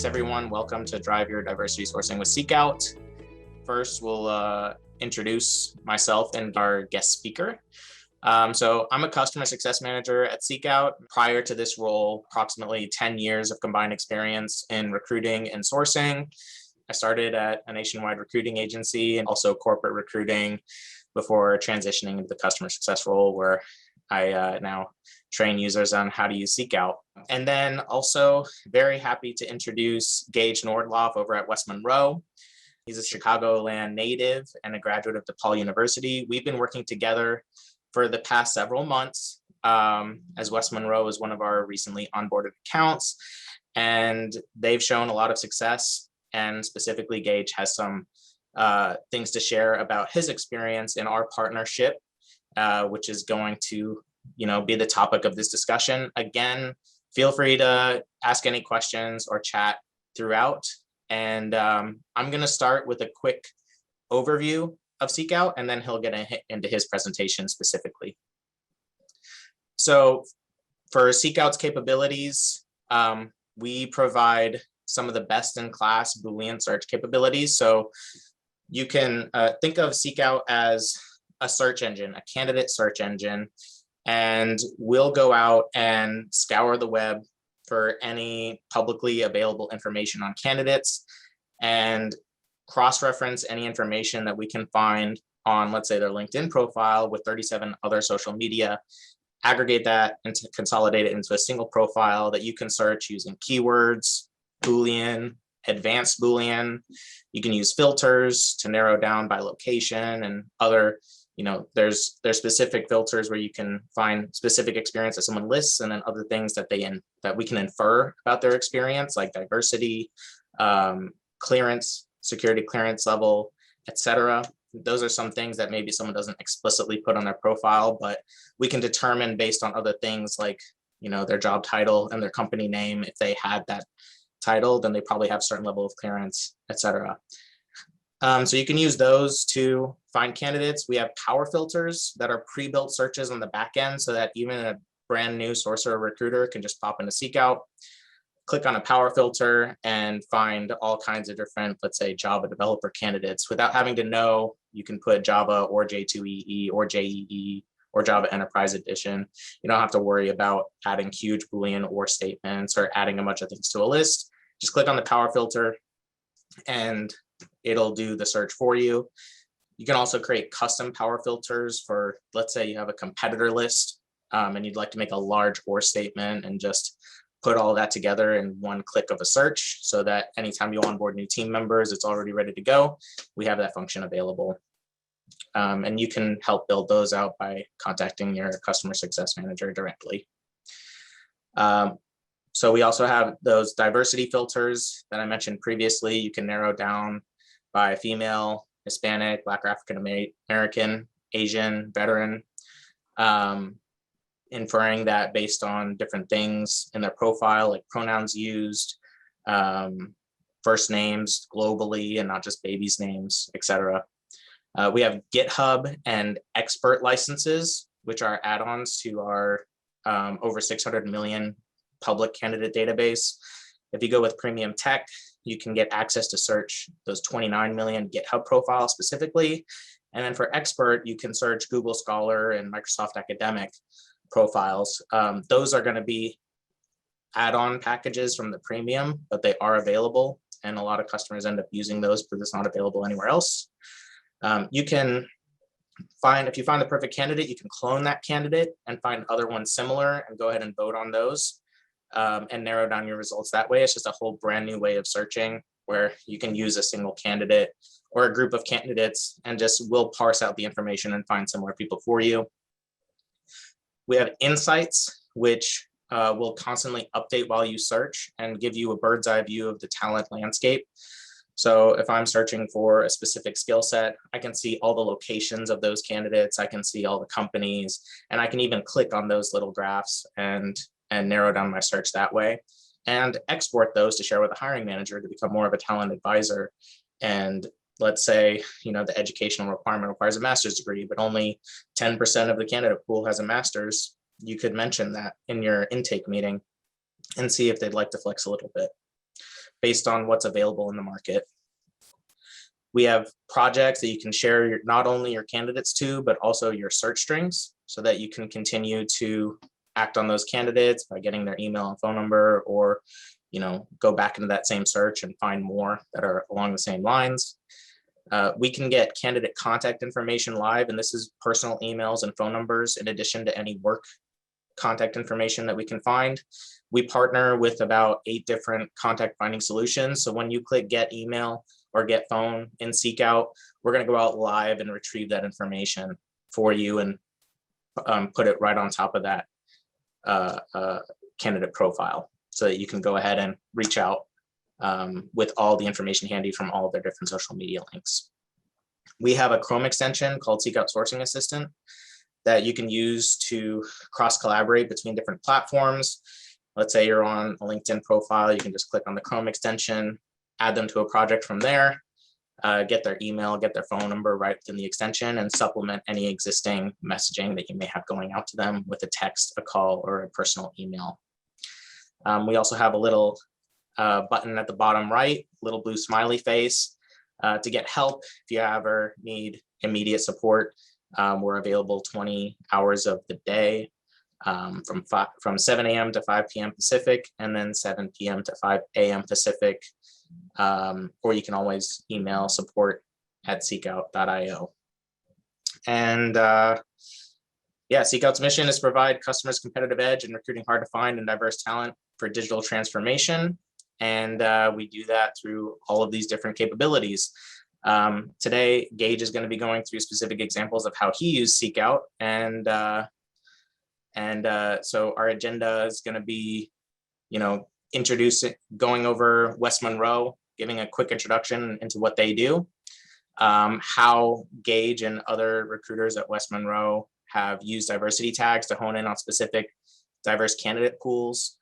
everyone. Welcome to Drive Your Diversity Sourcing with SeekOut. First, we'll introduce myself and our guest speaker. So I'm a customer success manager at SeekOut. Prior to this role, approximately 10 years of combined experience in recruiting and sourcing. I started at a nationwide recruiting agency and also corporate recruiting before transitioning into the customer success role, where I now train users on how to use SeekOut. And then also very happy to introduce Gage Nordloff over at West Monroe. He's a Chicagoland native and a graduate of DePaul University. We've been working together for the past several months, as West Monroe is one of our recently onboarded accounts, and they've shown a lot of success. And specifically, Gage has some things to share about his experience in our partnership, which is going to be the topic of this discussion. Again, feel free to ask any questions or chat throughout. And I'm going to start with a quick overview of SeekOut, and then he'll get into his presentation specifically. So for SeekOut's capabilities, we provide some of the best-in-class Boolean search capabilities. So you can think of SeekOut as a search engine, a candidate search engine, and we'll go out and scour the web for any publicly available information on candidates and cross-reference any information that we can find on, let's say, their LinkedIn profile with 37 other social media, aggregate that and to consolidate it into a single profile that you can search using keywords, Boolean, advanced Boolean. You can use filters to narrow down by location and other, there's specific filters where you can find specific experience that someone lists, and then other things that we can infer about their experience, like diversity, clearance, security clearance level, etc. Those are some things that maybe someone doesn't explicitly put on their profile, but we can determine based on other things like, their job title and their company name. If they had that title, then they probably have a certain level of clearance, etc. So you can use those to find candidates. We have power filters that are pre-built searches on the back end, so that even a brand new sourcer or recruiter can just pop into SeekOut, click on a power filter, and find all kinds of different, let's say, Java developer candidates without having to know. You can put Java or J2EE or JEE or Java Enterprise Edition. You don't have to worry about adding huge Boolean or statements or adding a bunch of things to a list. Just click on the power filter and it'll do the search for you. You can also create custom power filters for, let's say you have a competitor list and you'd like to make a large or statement and just put all that together in one click of a search, so that anytime you onboard new team members, it's already ready to go. We have that function available. And you can help build those out by contacting your customer success manager directly. So we also have those diversity filters that I mentioned previously. You can narrow down by female, Hispanic, Black or African American, Asian, veteran, inferring that based on different things in their profile, like pronouns used, first names globally and not just babies' names, etc. We have GitHub and expert licenses, which are add-ons to our over 600 million public candidate database. If you go with Premium Tech, you can get access to search those 29 million GitHub profiles specifically. And then for expert, you can search Google Scholar and Microsoft Academic profiles. Those are going to be add-on packages from the premium, but they are available. And a lot of customers end up using those because it's not available anywhere else. You can find, if you find the perfect candidate, you can clone that candidate and find other ones similar and go ahead and vote on those and narrow down your results that way. It's just a whole brand new way of searching where you can use a single candidate or a group of candidates and just will parse out the information and find similar people for you. We have insights, which will constantly update while you search and give you a bird's eye view of the talent landscape. So if I'm searching for a specific skill set, I can see all the locations of those candidates. I can see all the companies, and I can even click on those little graphs and narrow down my search that way, and export those to share with a hiring manager to become more of a talent advisor. And let's say, the educational requirement requires a master's degree, but only 10% of the candidate pool has a master's. You could mention that in your intake meeting and see if they'd like to flex a little bit. based on what's available in the market. We have projects that you can share not only your candidates to, but also your search strings, so that you can continue to act on those candidates by getting their email and phone number, or go back into that same search and find more that are along the same lines. We can get candidate contact information live, and this is personal emails and phone numbers in addition to any work contact information that we can find. We partner with about 8 different contact finding solutions. So when you click get email or get phone in SeekOut, we're going to go out live and retrieve that information for you and put it right on top of that candidate profile, so that you can go ahead and reach out with all the information handy from all of their different social media links. We have a Chrome extension called SeekOut Sourcing Assistant that you can use to cross-collaborate between different platforms. Let's say you're on a LinkedIn profile, you can just click on the Chrome extension, add them to a project from there, get their email, get their phone number right within the extension, and supplement any existing messaging that you may have going out to them with a text, a call, or a personal email. We also have a little button at the bottom right, little blue smiley face, to get help if you ever need immediate support. We're available 20 hours of the day, from 7 a.m. to 5 p.m. Pacific, and then 7 p.m. to 5 a.m. Pacific. Or you can always email support@seekout.io. And yeah, SeekOut's mission is to provide customers competitive edge in recruiting hard to find and diverse talent for digital transformation. And we do that through all of these different capabilities. Today, Gage is going to be going through specific examples of how he used SeekOut. So our agenda is going to be, going over West Monroe, giving a quick introduction into what they do, how Gage and other recruiters at West Monroe have used diversity tags to hone in on specific diverse candidate pools,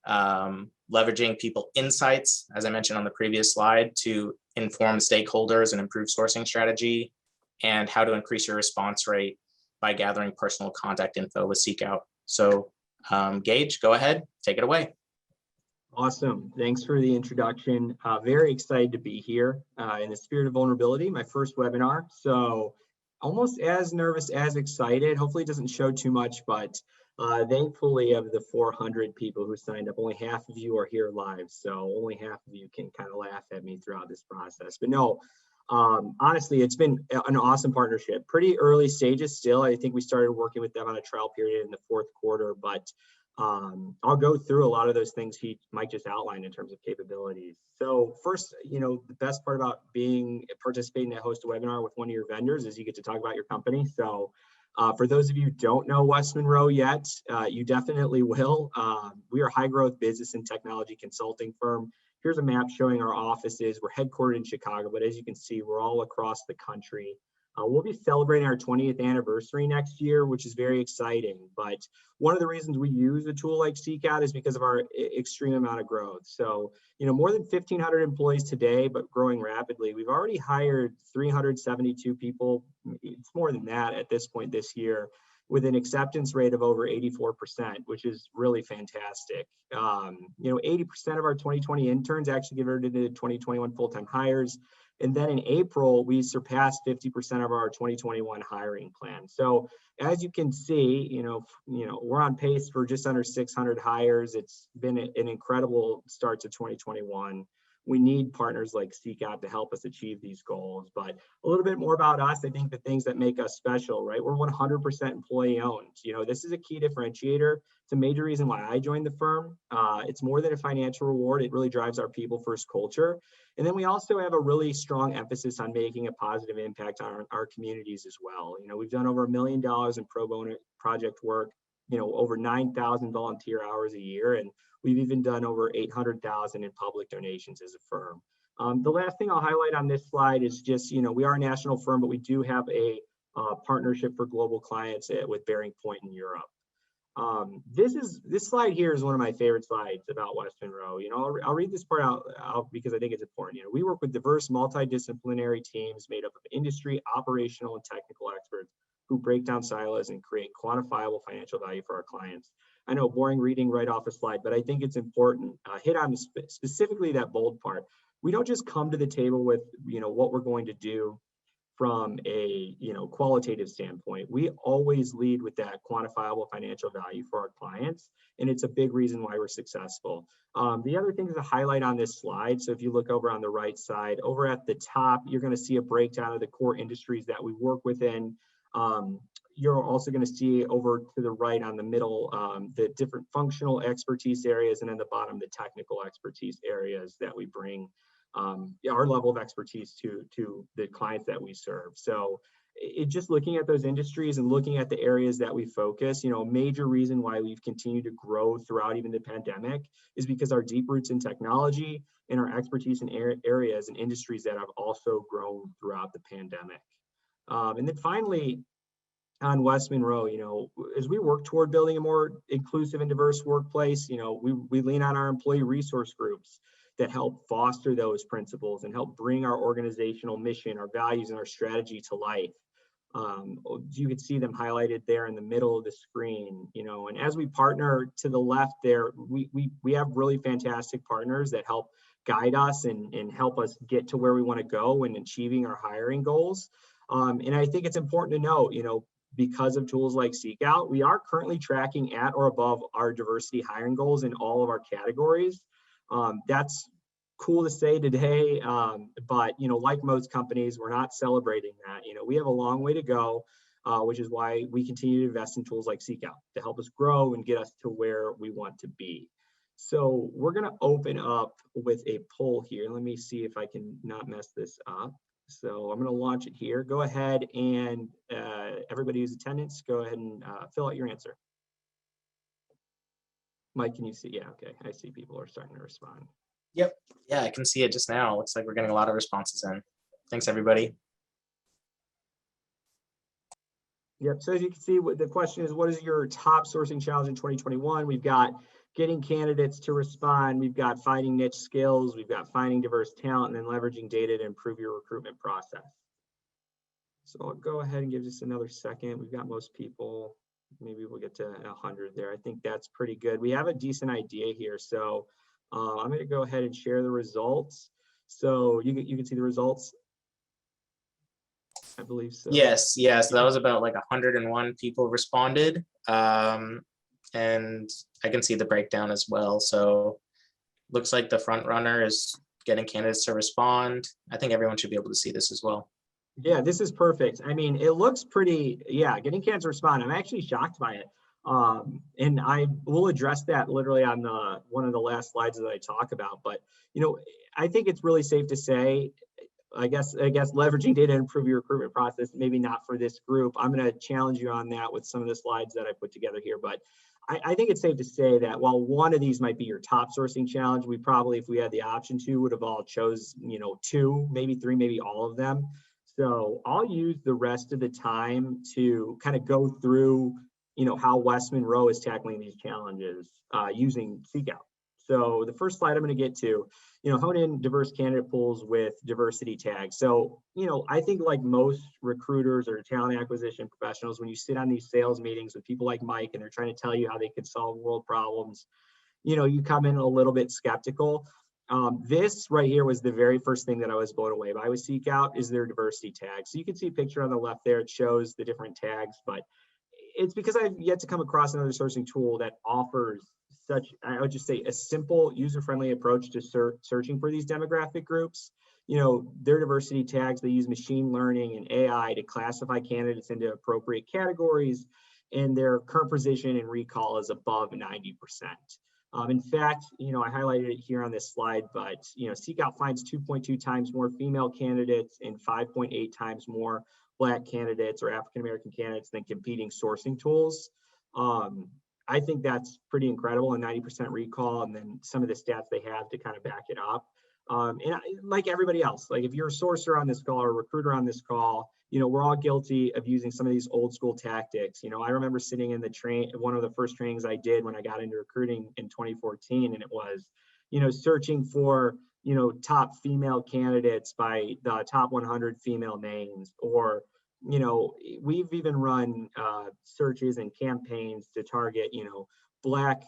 leveraging people insights, as I mentioned on the previous slide, to inform stakeholders and improve sourcing strategy, and how to increase your response rate by gathering personal contact info with SeekOut. So Gage, go ahead, take it away. Awesome. Thanks for the introduction. Very excited to be here in the spirit of vulnerability, my first webinar. So almost as nervous as excited. Hopefully it doesn't show too much, but thankfully of the 400 people who signed up, only half of you are here live. So only half of you can kind of laugh at me throughout this process. But no, honestly, it's been an awesome partnership. Pretty early stages still. I think we started working with them on a trial period in the 4th quarter, but I'll go through a lot of those things Mike just outlined in terms of capabilities. So first, the best part about participating to host a webinar with one of your vendors is you get to talk about your company. So for those of you who don't know West Monroe yet, you definitely will. We are a high growth business and technology consulting firm. Here's a map showing our offices. We're headquartered in Chicago, but as you can see, we're all across the country. We'll be celebrating our 20th anniversary next year, which is very exciting. But one of the reasons we use a tool like SeekOut is because of our extreme amount of growth. So, more than 1,500 employees today, but growing rapidly. We've already hired 372 people. It's more than that at this point this year, with an acceptance rate of over 84%, which is really fantastic. 80% of our 2020 interns actually converted into 2021 full-time hires. And then in April, we surpassed 50% of our 2021 hiring plan. So as you can see, we're on pace for just under 600 hires. It's been an incredible start to 2021. We need partners like SeekOut to help us achieve these goals. But a little bit more about us, I think the things that make us special, right? We're 100% employee owned. This is a key differentiator. It's a major reason why I joined the firm. It's more than a financial reward. It really drives our people first culture. And then we also have a really strong emphasis on making a positive impact on our communities as well. We've done over $1 million in pro bono project work, over 9,000 volunteer hours a year. And we've even done over 800,000 in public donations as a firm. The last thing I'll highlight on this slide is just, we are a national firm, but we do have a partnership for global clients with Bearing Point in Europe. This slide here is one of my favorite slides about West Monroe. I'll read this part out because I think it's important. We work with diverse multidisciplinary teams made up of industry, operational, and technical experts who break down silos and create quantifiable financial value for our clients. I know, boring reading right off a slide, but I think it's important. Hit on specifically that bold part. We don't just come to the table with, what we're going to do from a, qualitative standpoint. We always lead with that quantifiable financial value for our clients, and it's a big reason why we're successful. The other thing to highlight on this slide, so if you look over on the right side, over at the top, you're going to see a breakdown of the core industries that we work within. You're also going to see over to the right on the middle, the different functional expertise areas, and then the bottom, the technical expertise areas that we bring our level of expertise to the clients that we serve. So just looking at those industries and looking at the areas that we focus, a major reason why we've continued to grow throughout even the pandemic is because our deep roots in technology and our expertise in areas and industries that have also grown throughout the pandemic. And then finally, on West Monroe, as we work toward building a more inclusive and diverse workplace, we lean on our employee resource groups that help foster those principles and help bring our organizational mission, our values, and our strategy to life. You can see them highlighted there in the middle of the screen, and as we partner to the left there, we have really fantastic partners that help guide us and help us get to where we want to go when achieving our hiring goals. And I think it's important to note, because of tools like SeekOut, we are currently tracking at or above our diversity hiring goals in all of our categories. That's cool to say today, but like most companies, we're not celebrating that. We have a long way to go, which is why we continue to invest in tools like SeekOut to help us grow and get us to where we want to be. So we're going to open up with a poll here. Let me see if I can not mess this up. So I'm going to launch it here. Go ahead and everybody who's attendance, go ahead and fill out your answer. Mike, can you see? Yeah, okay. I see people are starting to respond. Yep. Yeah, I can see it just now. Looks like we're getting a lot of responses in. Thanks, everybody. Yep. So as you can see, the question is, what is your top sourcing challenge in 2021? We've got getting candidates to respond. We've got finding niche skills. We've got finding diverse talent, and then leveraging data to improve your recruitment process. So I'll go ahead and give just another second. We've got most people. Maybe we'll get to 100 there. I think that's pretty good. We have a decent idea here. So I'm going to go ahead and share the results. So you can see the results. I believe so. Yes. That was about like 101 people responded. And I can see the breakdown as well. So looks like the front runner is getting candidates to respond. I think everyone should be able to see this as well. Yeah, this is perfect. I mean, it looks pretty, getting candidates to respond. I'm actually shocked by it. And I will address that literally on one of the last slides that I talk about. But, I think it's really safe to say, I guess leveraging data to improve your recruitment process, maybe not for this group. I'm going to challenge you on that with some of the slides that I put together here. But I think it's safe to say that while one of these might be your top sourcing challenge, we probably, if we had the option to, would have all chose, 2, maybe 3, maybe all of them. So I'll use the rest of the time to kind of go through, how West Monroe is tackling these challenges using SeekOut. So the first slide I'm going to get to, hone in diverse candidate pools with diversity tags. So, I think like most recruiters or talent acquisition professionals, when you sit on these sales meetings with people like Mike and they're trying to tell you how they can solve world problems, you come in a little bit skeptical. This right here was the very first thing that I was blown away by with SeekOut is their diversity tag. So you can see a picture on the left there. It shows the different tags, but it's because I've yet to come across another sourcing tool that offers such, I would just say, a simple, user-friendly approach to searching for these demographic groups. Their diversity tags, they use machine learning and AI to classify candidates into appropriate categories, and their current position and recall is above 90%. In fact, I highlighted it here on this slide, but, SeekOut finds 2.2 times more female candidates and 5.8 times more Black candidates or African-American candidates than competing sourcing tools. I think that's pretty incredible, and 90% recall, and then some of the stats they have to kind of back it up. Like everybody else, like if you're a sourcer on this call or a recruiter on this call, we're all guilty of using some of these old school tactics. I remember sitting in one of the first trainings I did when I got into recruiting in 2014, and it was, searching for, top female candidates by the top 100 female names, or, we've even run searches and campaigns to target, Black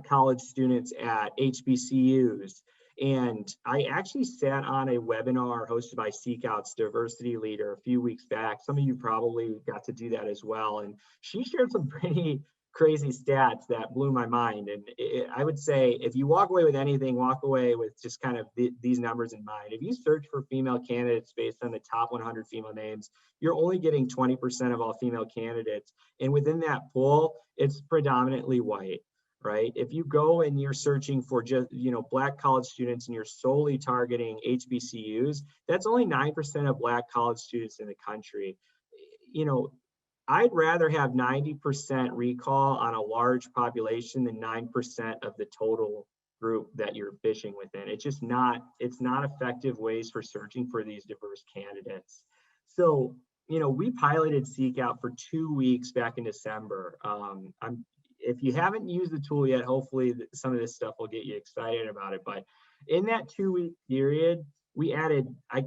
college students at HBCUs. And I actually sat on a webinar hosted by SeekOut's diversity leader a few weeks back. Some of you probably got to do that as well. And she shared some pretty crazy stats that blew my mind. And I would say if you walk away with anything, walk away with just kind of these numbers in mind. If you search for female candidates based on the top 100 female names, you're only getting 20% of all female candidates. And within that pool, it's predominantly white. Right? If you go and you're searching for just, Black college students and you're solely targeting HBCUs, that's only 9% of Black college students in the country. I'd rather have 90% recall on a large population than 9% of the total group that you're fishing within. It's not effective ways for searching for these diverse candidates. So, we piloted SeekOut for 2 weeks back in December. If you haven't used the tool yet, hopefully some of this stuff will get you excited about it. But in that 2-week period, we added a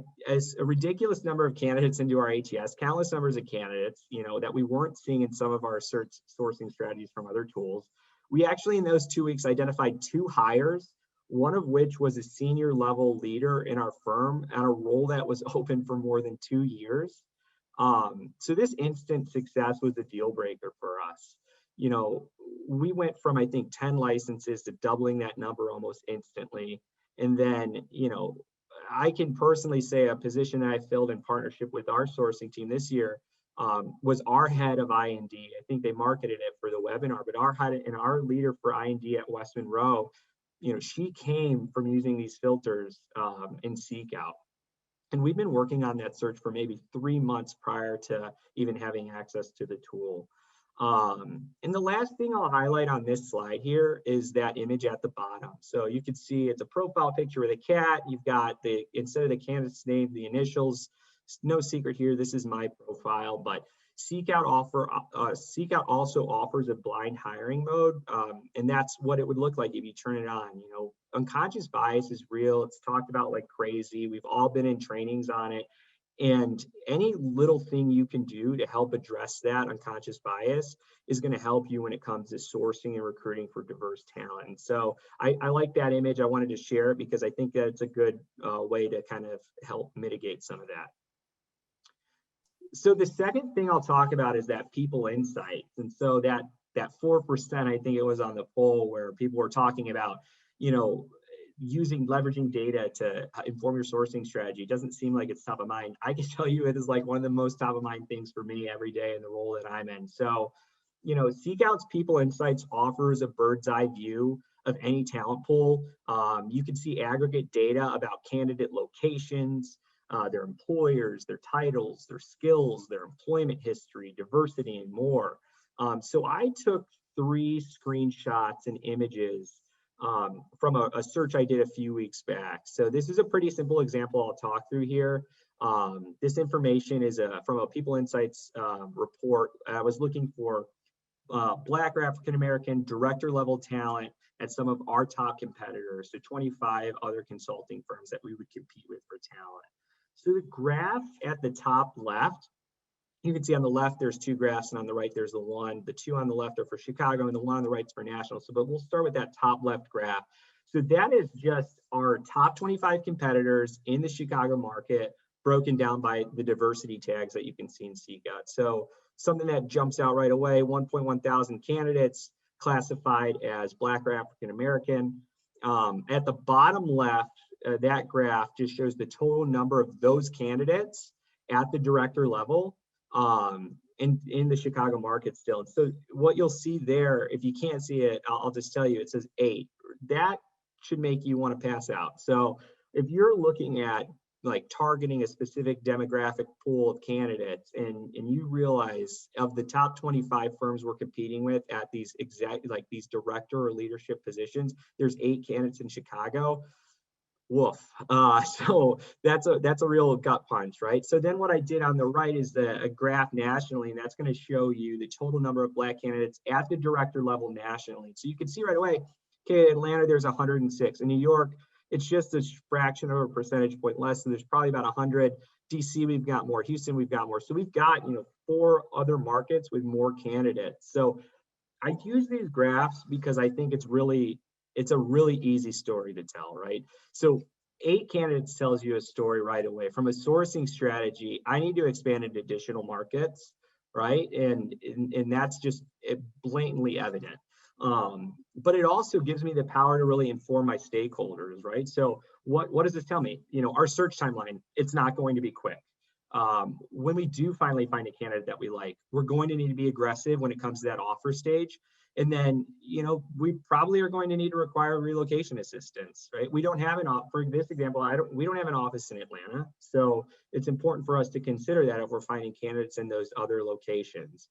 ridiculous number of candidates into our ATS, countless numbers of candidates, that we weren't seeing in some of our sourcing strategies from other tools. We actually, in those 2 weeks, identified 2 hires, one of which was a senior level leader in our firm at a role that was open for more than 2 years. So this instant success was a deal breaker for us. We went from, I think, 10 licenses to doubling that number almost instantly. And then, I can personally say a position that I filled in partnership with our sourcing team this year was our head of I&D. I think they marketed it for the webinar, but our head and our leader for I&D at West Monroe, she came from using these filters in SeekOut. And we've been working on that search for maybe 3 months prior to even having access to the tool. And the last thing I'll highlight on this slide here is that image at the bottom. So you can see it's a profile picture with a cat. You've got instead of the candidate's name, the initials. No secret here, this is my profile, but SeekOut also offers a blind hiring mode. And that's what it would look like if you turn it on. Unconscious bias is real. It's talked about like crazy. We've all been in trainings on it. And any little thing you can do to help address that unconscious bias is going to help you when it comes to sourcing and recruiting for diverse talent. And so I like that image. I wanted to share it because I think that it's a good way to kind of help mitigate some of that. So the second thing I'll talk about is that people insights. And so that 4%, I think it was on the poll where people were talking about, leveraging data to inform your sourcing strategy doesn't seem like it's top of mind. I can tell you it is like one of the most top of mind things for me every day in the role that I'm in. So, SeekOut's People Insights offers a bird's eye view of any talent pool. You can see aggregate data about candidate locations, their employers, their titles, their skills, their employment history, diversity, and more. So I took 3 screenshots and images from a search I did a few weeks back. So this is a pretty simple example I'll talk through here. This information is from a People Insights report. I was looking for Black or African American director level talent at some of our top competitors, so 25 other consulting firms that we would compete with for talent. So the graph at the top left, you can see on the left, there's 2 graphs, and on the right, there's the one. The 2 on the left are for Chicago, and the 1 on the right is for national. So, but we'll start with that top left graph. So that is just our top 25 competitors in the Chicago market, broken down by the diversity tags that you can see in SeekOut. So something that jumps out right away, 1.1 thousand candidates classified as Black or African American. At the bottom left, that graph just shows the total number of those candidates at the director level. In the Chicago market still. And so what you'll see there, if you can't see it, I'll just tell you, it says 8. That should make you want to pass out. So if you're looking at like targeting a specific demographic pool of candidates and you realize of the top 25 firms we're competing with at these these director or leadership positions, there's 8 candidates in Chicago. Woof. So that's a real gut punch, right? So then what I did on the right is a graph nationally, and that's going to show you the total number of Black candidates at the director level nationally. So you can see right away, okay, Atlanta, there's 106. In New York, it's just a fraction of a percentage point less, so there's probably about 100. DC, we've got more. Houston, we've got more. So we've got, 4 other markets with more candidates. So I use these graphs because I think it's a really easy story to tell, right? So 8 candidates tells you a story right away. From a sourcing strategy, I need to expand into additional markets, right? And that's just blatantly evident. But it also gives me the power to really inform my stakeholders, right? So what does this tell me? Our search timeline, it's not going to be quick. When we do finally find a candidate that we like, we're going to need to be aggressive when it comes to that offer stage. And then, we probably are going to need to require relocation assistance, right? We don't have for this example, we don't have an office in Atlanta. So it's important for us to consider that if we're finding candidates in those other locations.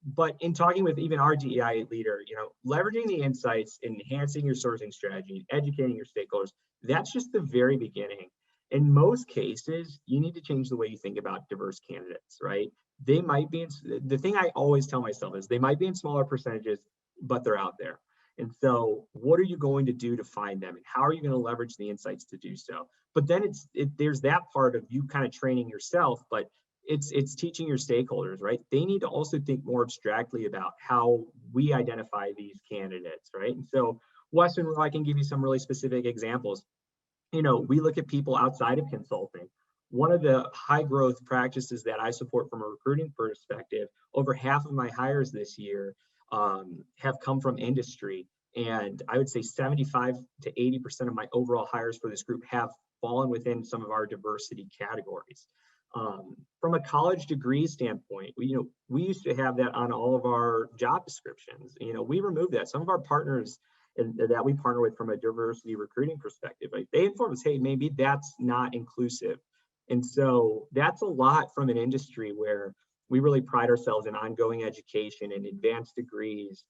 But in talking with even our DEI leader, leveraging the insights, enhancing your sourcing strategy, educating your stakeholders, that's just the very beginning. In most cases, you need to change the way you think about diverse candidates, right? They might be, the thing I always tell myself is they might be in smaller percentages, but they're out there. And so what are you going to do to find them? And how are you going to leverage the insights to do so? But then there's that part of you kind of training yourself, but it's teaching your stakeholders, right? They need to also think more abstractly about how we identify these candidates, right? And so Weston, I can give you some really specific examples. We look at people outside of consulting. One of the high growth practices that I support from a recruiting perspective, over half of my hires this year have come from industry. And I would say 75 to 80% of my overall hires for this group have fallen within some of our diversity categories. From a college degree standpoint, we used to have that on all of our job descriptions. We removed that. Some of our partners that we partner with from a diversity recruiting perspective, like they inform us, hey, maybe that's not inclusive. And so that's a lot from an industry where we really pride ourselves in ongoing education and advanced degrees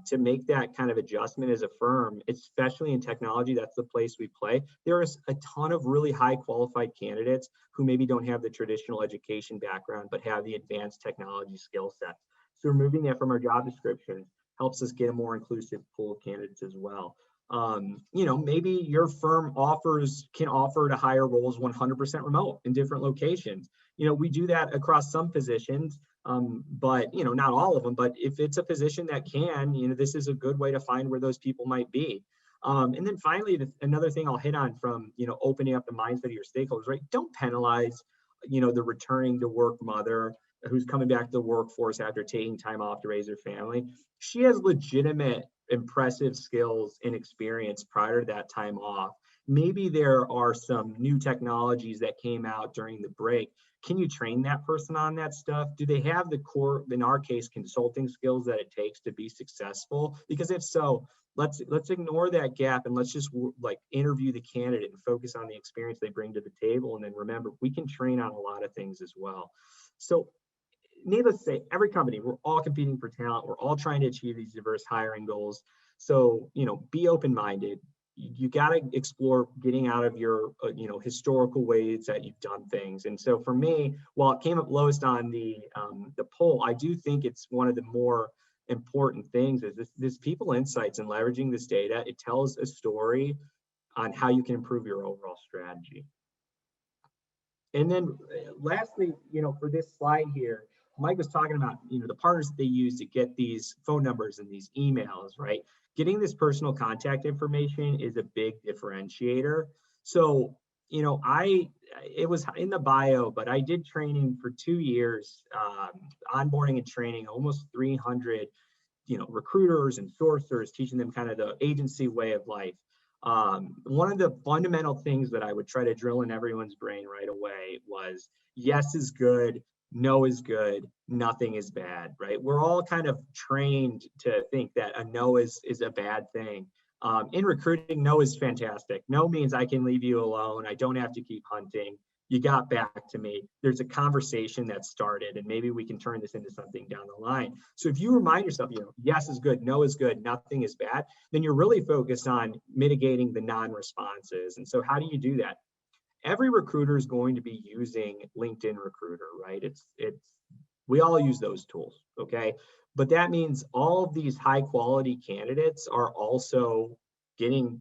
to make that kind of adjustment as a firm, especially in technology. That's the place we play. There is a ton of really high qualified candidates who maybe don't have the traditional education background, but have the advanced technology skill sets. So removing that from our job descriptions helps us get a more inclusive pool of candidates as well. Maybe your firm can offer to hire roles 100% remote in different locations. We do that across some positions, but not all of them. But if it's a position that can, this is a good way to find where those people might be. And then finally, another thing I'll hit on from opening up the mindset of your stakeholders, right? Don't penalize the returning to work mother who's coming back to the workforce after taking time off to raise her family. She has legitimate, impressive skills and experience prior to that time off. Maybe there are some new technologies that came out during the break. Can you train that person on that stuff? Do they have the core, in our case, consulting skills that it takes to be successful? Because if so, let's ignore that gap and let's just interview the candidate and focus on the experience they bring to the table. And then remember, we can train on a lot of things as well. So needless to say, every company, we're all competing for talent. We're all trying to achieve these diverse hiring goals. So, be open-minded. You got to explore getting out of your, historical ways that you've done things. And so for me, while it came up lowest on the poll, I do think it's one of the more important things is this people insights and leveraging this data. It tells a story on how you can improve your overall strategy. And then lastly, for this slide here, Mike was talking about, the partners that they use to get these phone numbers and these emails, right? Getting this personal contact information is a big differentiator. So, it was in the bio, but I did training for 2 years, onboarding and training almost 300, recruiters and sourcers, teaching them kind of the agency way of life. One of the fundamental things that I would try to drill in everyone's brain right away was yes is good, no is good, nothing is bad, right? We're all kind of trained to think that a no is a bad thing. In recruiting, no is fantastic. No means I can leave you alone. I don't have to keep hunting. You got back to me. There's a conversation that started, and maybe we can turn this into something down the line. So if you remind yourself, yes is good, no is good, nothing is bad, then you're really focused on mitigating the non-responses. And so how do you do that? Every recruiter is going to be using LinkedIn Recruiter, right? We all use those tools, okay? But that means all of these high quality candidates are also getting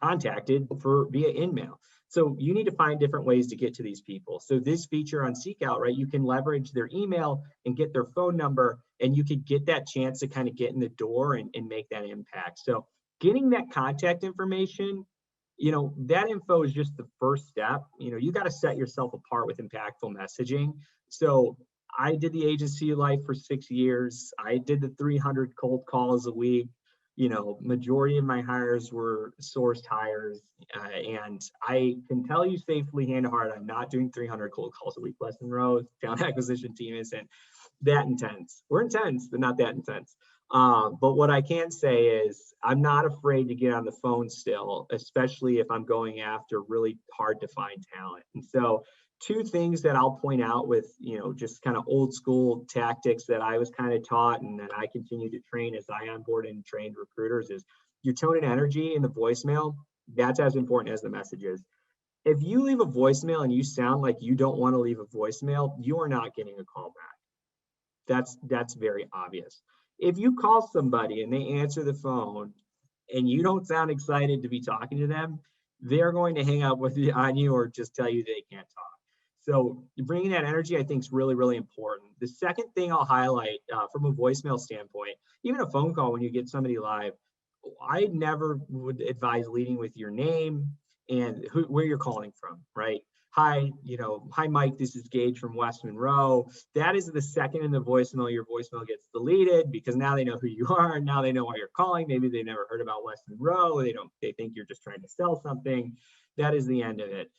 contacted via email. So you need to find different ways to get to these people. So this feature on SeekOut, right, you can leverage their email and get their phone number, and you could get that chance to kind of get in the door and make that impact. So getting that contact information, that info is just the first step. You got to set yourself apart with impactful messaging. So I did the agency life for 6 years. I did the 300 cold calls a week. Majority of my hires were sourced hires. And I can tell you safely, hand to heart, I'm not doing 300 cold calls a week. Les Monroe, talent acquisition team isn't that intense. We're intense, but not that intense. But what I can say is I'm not afraid to get on the phone still, especially if I'm going after really hard to find talent. And so two things that I'll point out with, just kind of old school tactics that I was kind of taught and that I continue to train as I onboard and trained recruiters is your tone and energy in the voicemail. That's as important as the messages. If you leave a voicemail and you sound like you don't want to leave a voicemail, you are not getting a call back. That's very obvious. If you call somebody and they answer the phone and you don't sound excited to be talking to them, they're going to hang up on you or just tell you they can't talk. So bringing that energy, I think, is really, really important. The second thing I'll highlight from a voicemail standpoint, even a phone call when you get somebody live, I never would advise leading with your name and where you're calling from, right? Hi, hi, Mike, this is Gage from West Monroe. That is the second in the voicemail, your voicemail gets deleted because now they know who you are. Now they know why you're calling. Maybe they never heard about West Monroe. They think you're just trying to sell something. That is the end of it.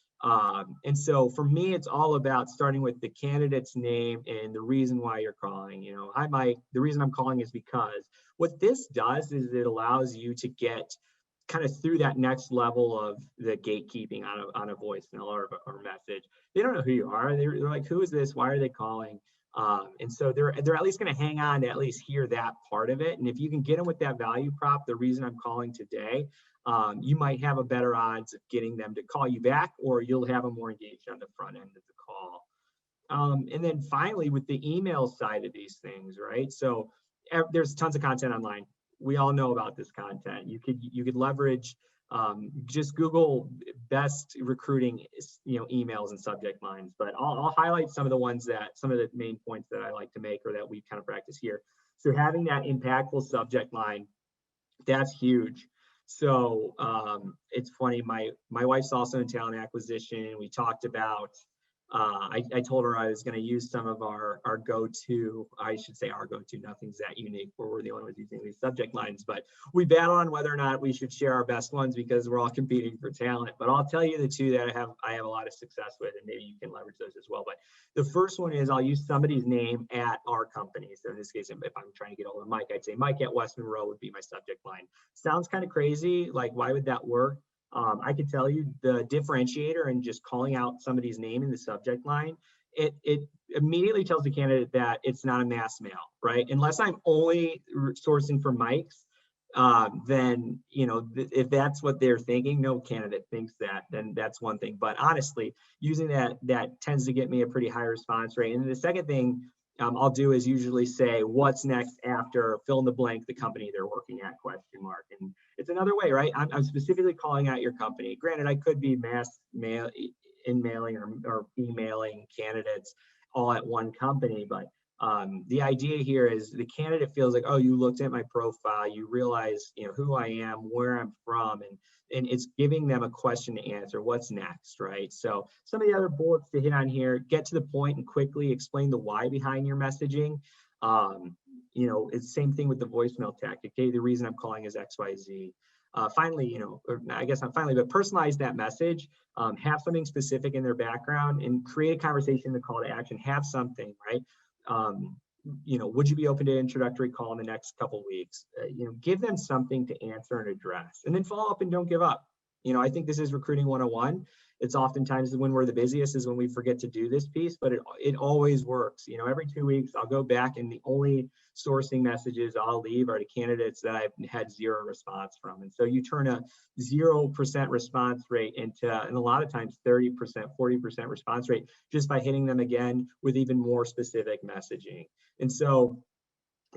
And so for me, it's all about starting with the candidate's name and the reason why you're calling. Hi, Mike, the reason I'm calling is because what this does is it allows you to get kind of through that next level of the gatekeeping on a voicemail or message. They don't know who you are. They're like, who is this? Why are they calling? And so they're at least going to hang on to at least hear that part of it. And if you can get them with that value prop, the reason I'm calling today, you might have a better odds of getting them to call you back, or you'll have them more engaged on the front end of the call. And then finally, with the email side of these things, right? So there's tons of content online. We all know about this content. You could leverage, just Google best recruiting, emails and subject lines. But I'll highlight some of the main points that I like to make or that we kind of practice here. So having that impactful subject line, that's huge. So it's funny. My wife's also in talent acquisition. We talked about. I told her I was going to use some of our go-to, I should say our go-to, nothing's that unique where we're the only ones using these subject lines, but we battle on whether or not we should share our best ones because we're all competing for talent. But I'll tell you the two that I have a lot of success with, and maybe you can leverage those as well. But the first one is I'll use somebody's name at our company. So in this case, if I'm trying to get hold of Mike, I'd say Mike at West Monroe would be my subject line. Sounds kind of crazy. Like, why would that work? I could tell you the differentiator and just calling out somebody's name in the subject line, it immediately tells the candidate that it's not a mass mail, right? Unless I'm only sourcing for Mike's, then, if that's what they're thinking, no candidate thinks that, then that's one thing. But honestly, using that tends to get me a pretty high response rate. And the second thing I'll do is usually say, what's next after fill in the blank, the company they're working at, ? And it's another way, right? I'm specifically calling out your company. Granted, I could be mass mailing or emailing candidates all at one company, but the idea here is the candidate feels like, oh, you looked at my profile, you realize, who I am, where I'm from, and it's giving them a question to answer. What's next, right? So some of the other bullets to hit on here: get to the point and quickly explain the why behind your messaging. It's the same thing with the voicemail tactic. Okay, the reason I'm calling is XYZ. Finally, or I guess not finally, but personalize that message. Have something specific in their background and create a conversation, the call to action. Have something, right? Would you be open to an introductory call in the next couple of weeks? Give them something to answer and address, and then follow up and don't give up. I think this is recruiting 101. It's oftentimes when we're the busiest is when we forget to do this piece, but it always works. Every 2 weeks I'll go back and the only sourcing messages I'll leave are to candidates that I've had zero response from. And so you turn a 0% response rate into, and a lot of times 30%, 40% response rate just by hitting them again with even more specific messaging. And so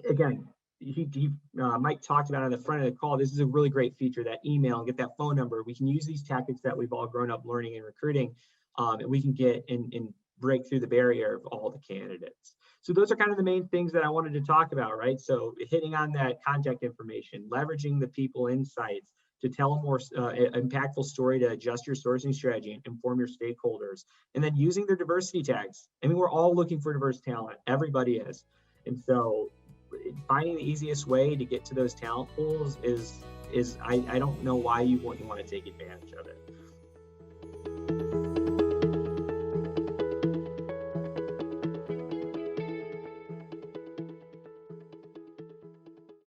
again, Mike talked about on the front of the call, this is a really great feature, that email, and get that phone number. We can use these tactics that we've all grown up learning in recruiting, and we can get and break through the barrier of all the candidates. So those are kind of the main things that I wanted to talk about, right? So hitting on that contact information, leveraging the people insights to tell a more impactful story to adjust your sourcing strategy and inform your stakeholders, and then using their diversity tags. I mean, we're all looking for diverse talent. Everybody is. And so finding the easiest way to get to those talent pools is I don't know why you wouldn't want to take advantage of it.